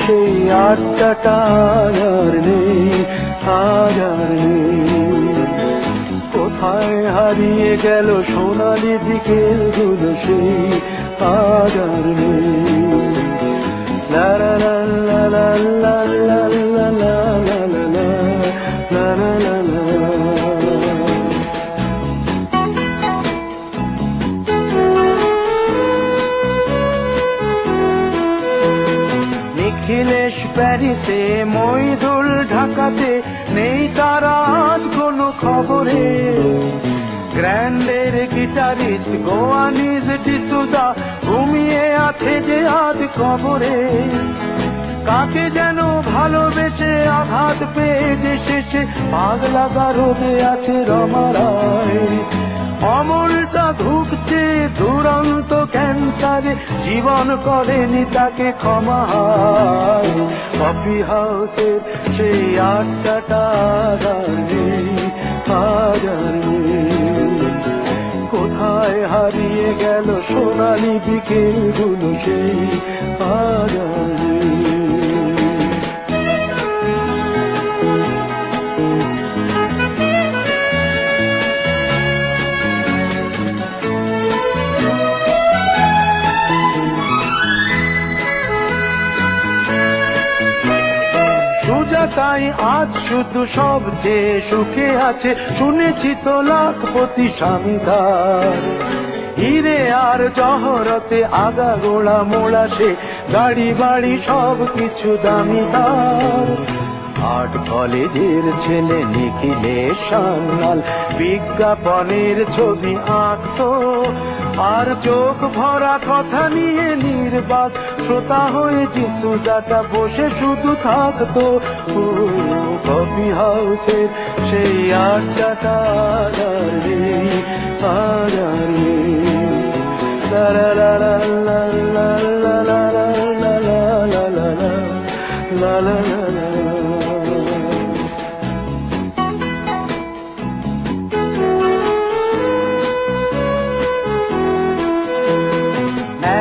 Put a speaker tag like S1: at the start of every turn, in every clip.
S1: সেই আড্ডাটা আর নেই, আজ আর নেই। কোথায় হারিয়ে গেল সোনালি বিকেলগুলো সেই আজ আর নেই। লা লা লা লা লা লা লা লা লা লা লা লা লা লা। নিখিলেশ প্যারিসে, মইদুল ঢাকাতে, নেই তার আজ কোনো খবরে। গ্র্যান্ডের গিটারিস্ট গোয়ানিজ ডিসুজা ঘুমিয়ে আছে যে আজ কবরে। কাকে যেন ভালোবেসে আঘাত পেয়ে যে শেষে পাগলা গারদে আছে রমা রায়। অমলটা ধুকছে দুরন্ত ক্যান্সারে, জীবন করেনি তাকে ক্ষমা। কফি হাউসের সেই আড্ডাটা আর নেই, আজ আর নেই। কোথায় হারিয়ে গেল সোনালি বিকেলগুলো সেই আজ আর নেই। তাই আজ শুধু সবচেয়ে সুখে আছে, শুনেছি তো লাখপতি স্বামীদার। হিরে আর জহরতে আগাগোড়া মোড়া সে, গাড়ি বাড়ি সব কিছু দামি তার। আর্ট কলেজের ছেলে নিখিলেশ সান্যাল বিজ্ঞাপনের ছবি আঁকতো, আর চোখ ভরা কথা নিয়ে নির্বাক শ্রোতা হয়ে ডিসুজাটা বসে শুধু থাকতো। কফি হাউসের সেই আড্ডাটা আর নেই, আজ আর নেই। লা লা লা লা লা লা লা লা লা লা লা লা লা লা।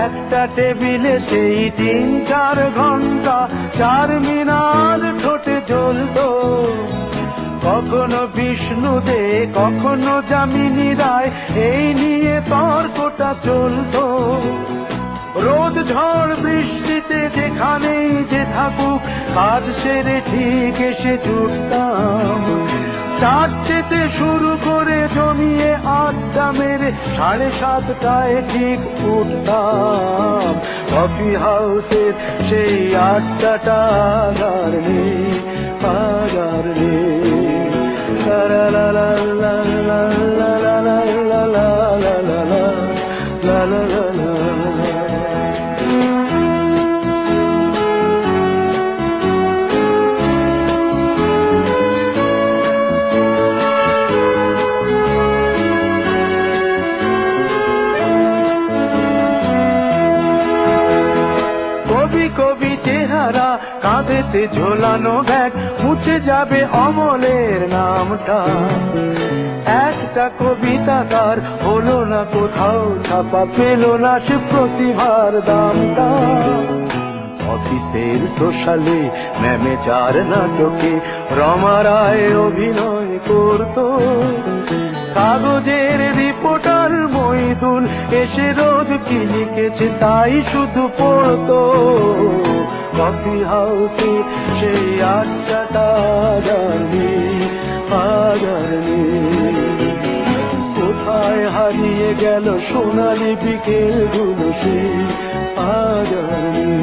S1: একটা টেবিলে সেই 3-4 ঘন্টা চারমিনার ঠোঁটে জ্বলতো। কখনো বিষ্ণু দে, কখনো যামিনী রায়, এই নিয়ে তর্কটা চলতো। রোদ ঝড় বৃষ্টিতে যেখানেই যে থাকুক, কাজ সেরে ঠিক এসে জুটতাম। চারটেতে শুরু করে জমিয়ে আড্ডা মেরে 7:30টায় ঠিক উঠতাম। কফি হাউসের সেই আড্ডাটা আর নেই, আজ আর নেই। লা লা লা লা লা লা লা লা লা লা লা লা লা লা লা। কবি চেহারা, কাঁধেতে ঝোলানো ব্যাগ, মুছে যাবে অমলের নামটা। একটা কবিতা তার হলো না কোথাও ছাপা, পেল না সে প্রতিভার দামটা। অফিসের সোশ্যালে ম্যানেজার নাটকে রমা রায় অভিনয় করতো। কাগজের রিপোর্টার মইদুল এসে রোজ কি লিখেছে তাই শুধু পড়তো। কফি হাউসে সেই আড্ডাটা আর নেই, আজ আর নেই। কোথায় হারিয়ে গেল সোনালি বিকেলগুলো সেই আজ আর নেই।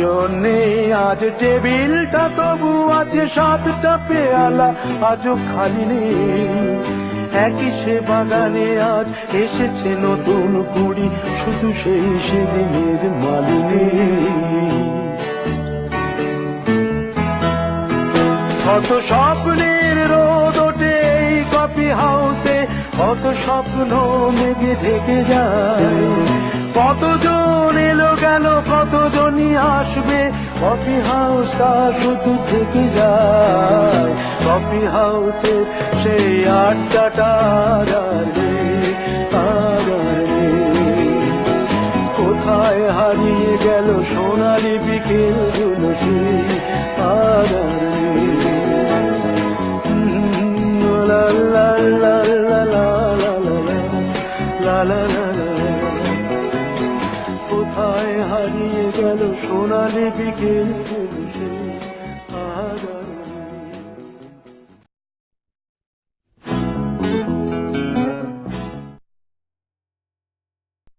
S1: জন্যে আজ টেবিলটা তবু আছে, 7টা পেয়ালা আজও খালি নেই। একই সে বাগানে আজ এসেছে নতুন কুড়ি, শুধু সেই সেদিনের মালিনী। কত স্বপ্নের রোদ ওঠে এই কফি হাউসে, কত স্বপ্ন মেঘে ঢেকে যায়। কতজন এলো গেল কতজনই আসবে, কফি হাউসটা শুধু থেকে যায়। কফি হাউসে সেই আড্ডাটা আর নেই, আর নেই। কোথায় হারিয়ে গেল সোনালি বিকেলগুলো সেই আর নেই। লা লা লা লা লা লা লা লা লা লা। কোথায় হারিয়ে গেল সোনালি বিকেলগুলো সেই।